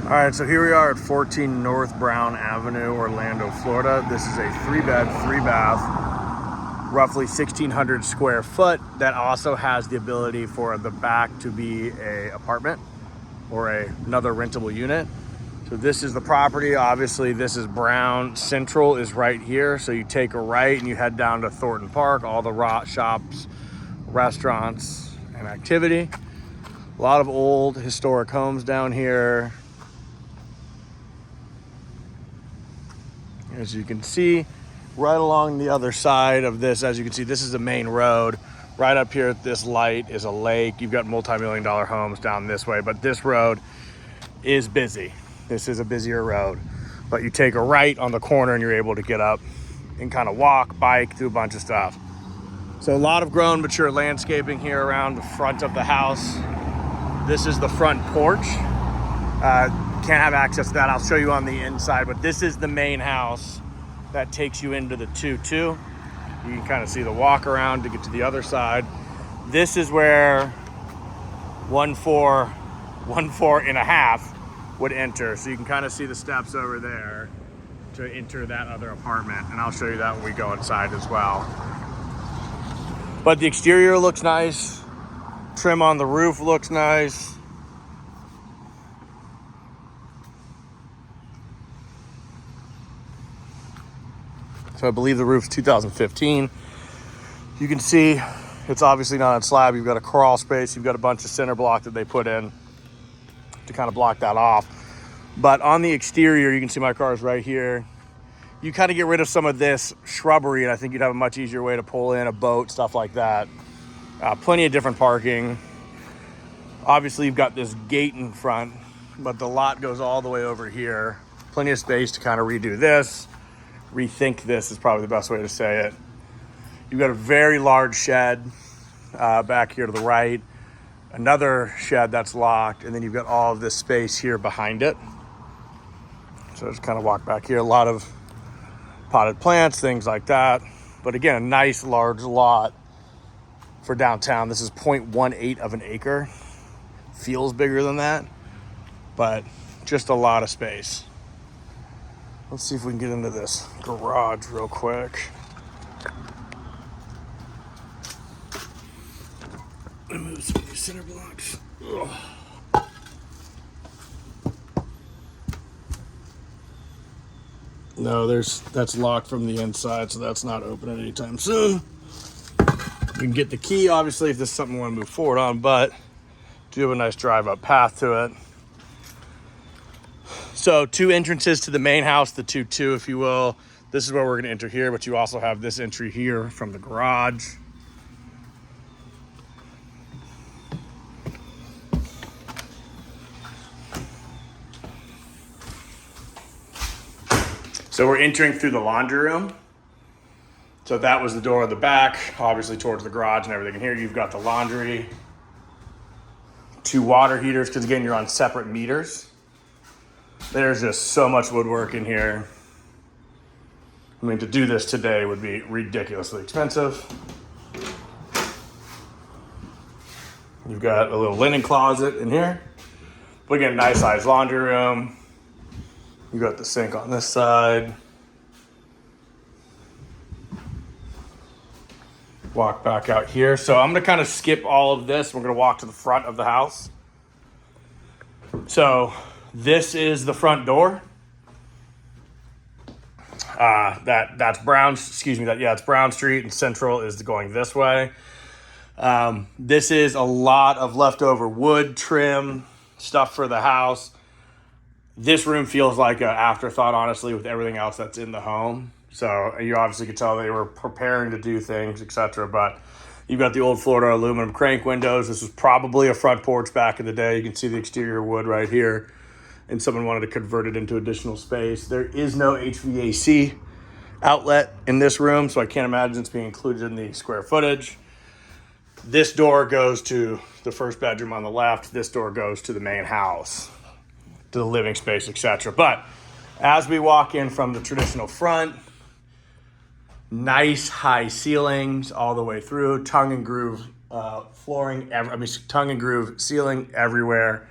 All right, so here we are at 14 North Brown Avenue, Orlando, Florida. This is a 3-bed, 3-bath, roughly 1,600 square foot that also has the ability for the back to be a apartment or another rentable unit. So this is the property. Obviously, this is Brown. Central is right here. So you take a right and you head down to Thornton Park, all the shops, restaurants, and activity. A lot of old historic homes down here. As you can see, right along the other side of this, as you can see, this is the main road. Right up here at this light is a lake. You've got multi-million-dollar homes down this way, but this road is busy. This is a busier road. But you take a right on the corner and you're able to get up and kind of walk, bike, do a bunch of stuff. So a lot of grown, mature landscaping here around the front of the house. This is the front porch. Can't have access to that. I'll show you on the inside, but this is the main house that takes you into the 2-2. You can kind of see the walk around to get to the other side. This is where 1-4 would enter. So you can kind of see the steps over there to enter that other apartment. And I'll show you that when we go inside as well. But the exterior looks nice. Trim on the roof looks nice. So I believe the roof's 2015. You can see it's obviously not on slab. You've got a crawl space. You've got a bunch of center block that they put in to kind of block that off. But on the exterior, you can see my car's right here. You kind of get rid of some of this shrubbery, and I think you'd have a much easier way to pull in a boat, stuff like that. Plenty of different parking. Obviously, you've got this gate in front, but the lot goes all the way over here. Plenty of space to kind of redo this. Rethink this is probably the best way to say it. You've got a very large shed back here to the right. Another shed that's locked, and then you've got all of this space here behind it. So just kind of walk back here. A lot of potted plants, things like that. But again, a nice large lot for downtown. This is 0.18 of an acre. Feels bigger than that, but just a lot of space. Let's see if we can get into this garage real quick. Let me move some of these center blocks. Ugh. No, that's locked from the inside, so that's not opening anytime soon. You can get the key, obviously, if this is something we want to move forward on, but do have a nice drive-up path to it. So 2 entrances to the main house, the 2-2, if you will. This is where we're gonna enter here, but you also have this entry here from the garage. So we're entering through the laundry room. So that was the door at the back, obviously towards the garage and everything. And here you've got the laundry, 2 water heaters, because again, you're on separate meters. There's just so much woodwork in here. I mean, to do this today would be ridiculously expensive. You've got a little linen closet in here. But again, nice sized laundry room. You've got the sink on this side. Walk back out here. So I'm gonna kind of skip all of this. We're gonna walk to the front of the house. So this is the front door. That's Brown, it's Brown Street, and Central is going this way. This is a lot of leftover wood, trim, stuff for the house. This room feels like an afterthought, honestly, with everything else that's in the home. So you obviously could tell they were preparing to do things, etc. But you've got the old Florida aluminum crank windows. This was probably a front porch back in the day. You can see the exterior wood right here. And someone wanted to convert it into additional space. There is no HVAC outlet in this room, so I can't imagine it's being included in the square footage. This door goes to the first bedroom on the left. This door goes to the main house, to the living space, etc. But as we walk in from the traditional front, nice high ceilings all the way through, tongue and groove tongue and groove ceiling everywhere.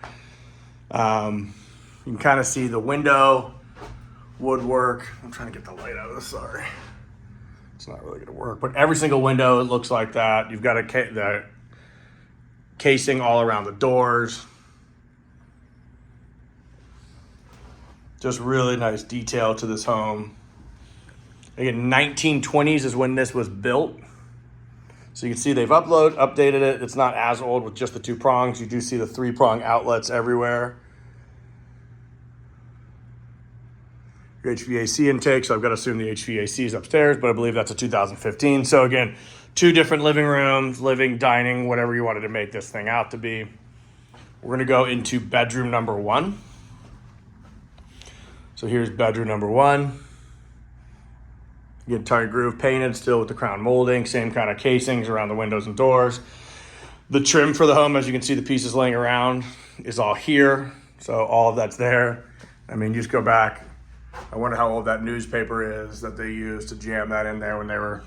You can kind of see the window, woodwork. I'm trying to get the light out of this, sorry. It's not really gonna work, but every single window, it looks like that. You've got the casing all around the doors. Just really nice detail to this home. Again, 1920s is when this was built. So you can see they've updated it. It's not as old with just the 2 prongs. You do see the 3-prong outlets everywhere. Your HVAC intake, so I've got to assume the HVAC is upstairs, but I believe that's a 2015. So again, 2 different living rooms, living, dining, whatever you wanted to make this thing out to be. We're gonna go into bedroom number 1. So here's bedroom number 1. Again, target groove painted, still with the crown molding, same kind of casings around the windows and doors. The trim for the home, as you can see, the pieces laying around is all here. So all of that's there. I mean, you just go back. I wonder how old that newspaper is that they used to jam that in there when they were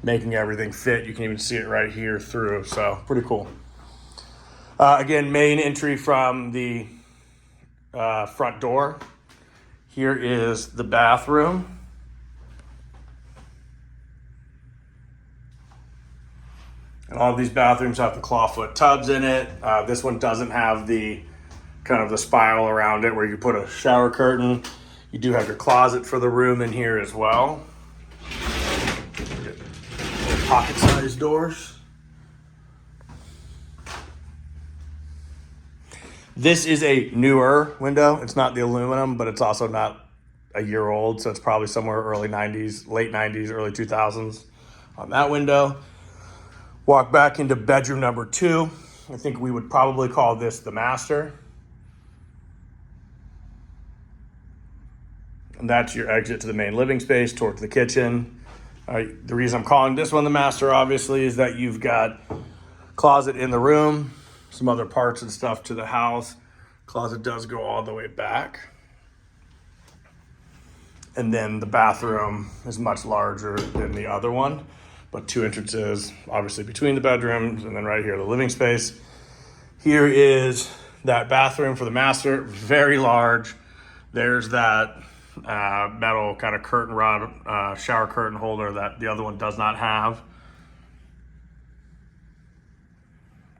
making everything fit. You can even see it right here through, so pretty cool. Again, main entry from the front door. Here is the bathroom. And all of these bathrooms have the clawfoot tubs in it. This one doesn't have the kind of the spiral around it where you put a shower curtain. You do have your closet for the room in here as well. Pocket-sized doors. This is a newer window. It's not the aluminum, but it's also not a year old. So it's probably somewhere early 90s, late 90s, early 2000s on that window. Walk back into bedroom number 2. I think we would probably call this the master. And that's your exit to the main living space, towards the kitchen. The reason I'm calling this one the master, obviously, is that you've got closet in the room, some other parts and stuff to the house. Closet does go all the way back. And then the bathroom is much larger than the other one, but 2 entrances, obviously between the bedrooms, and then right here, the living space. Here is that bathroom for the master, very large. There's that metal kind of curtain rod, shower curtain holder that the other one does not have.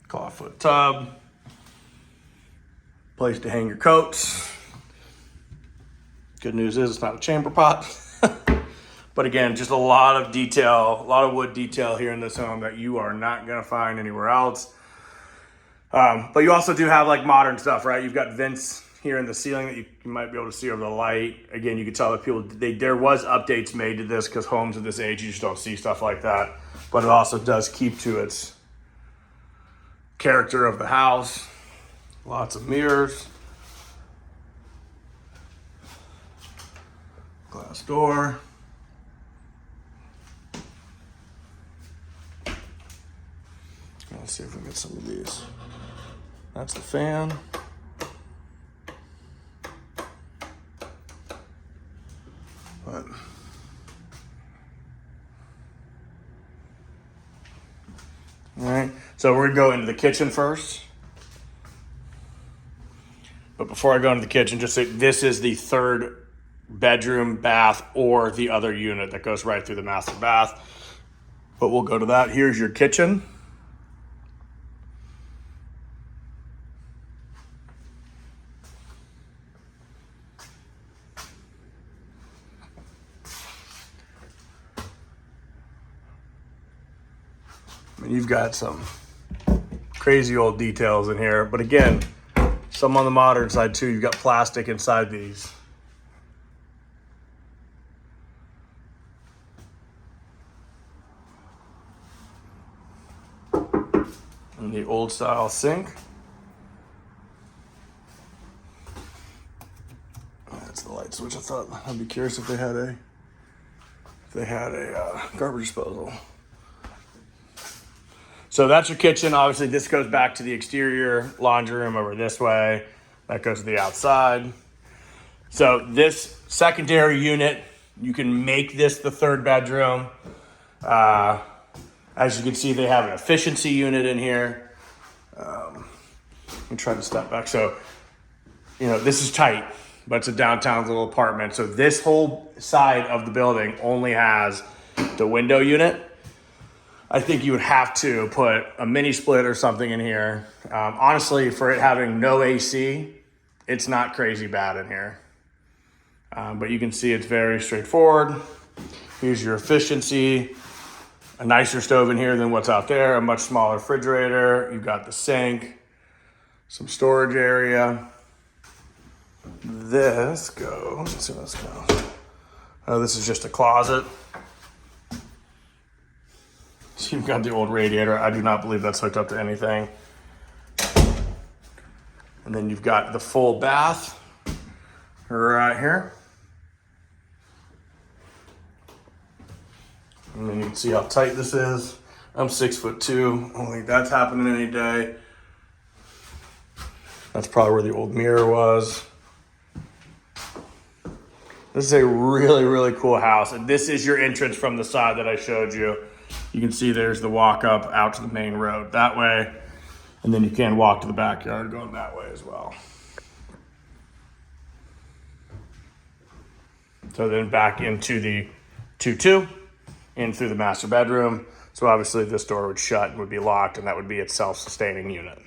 Clawfoot tub. Place to hang your coats. Good news is it's not a chamber pot. But again, just a lot of detail, a lot of wood detail here in this home that you are not gonna find anywhere else. But you also do have like modern stuff, right? You've got vents here in the ceiling that you might be able to see over the light. Again, you can tell that people, there was updates made to this because homes of this age, you just don't see stuff like that. But it also does keep to its character of the house. Lots of mirrors. Glass door. Let's see if we can get some of these. That's the fan. But all right, so we're gonna go into the kitchen first. But before I go into the kitchen, just say this is the 3rd bedroom, bath, or the other unit that goes right through the master bath. But we'll go to that. Here's your kitchen. I mean, you've got some crazy old details in here, but again, some on the modern side too. You've got plastic inside these. And the old style sink. That's the light switch. I thought I'd be curious if they had a garbage disposal. So that's your kitchen. Obviously, this goes back to the exterior laundry room over this way. That goes to the outside. So this secondary unit, you can make this the 3rd bedroom. As you can see, they have an efficiency unit in here. Let me try to step back. So you know, this is tight, but it's a downtown little apartment. So this whole side of the building only has the window unit. I think you would have to put a mini split or something in here. Honestly, for it having no AC, it's not crazy bad in here. But you can see it's very straightforward. Here's your efficiency. A nicer stove in here than what's out there. A much smaller refrigerator. You've got the sink, some storage area. This goes, let's see what this goes. Oh, this is just a closet. So you've got the old radiator. I do not believe that's hooked up to anything. And then you've got the full bath right here. And then you can see how tight this is. I'm 6'2". I don't think that's happening any day. That's probably where the old mirror was. This is a really, really cool house. And this is your entrance from the side that I showed you. You can see there's the walk up out to the main road that way. And then you can walk to the backyard going that way as well. So then back into the 2-2, in through the master bedroom. So obviously this door would shut and would be locked, and that would be its self-sustaining unit.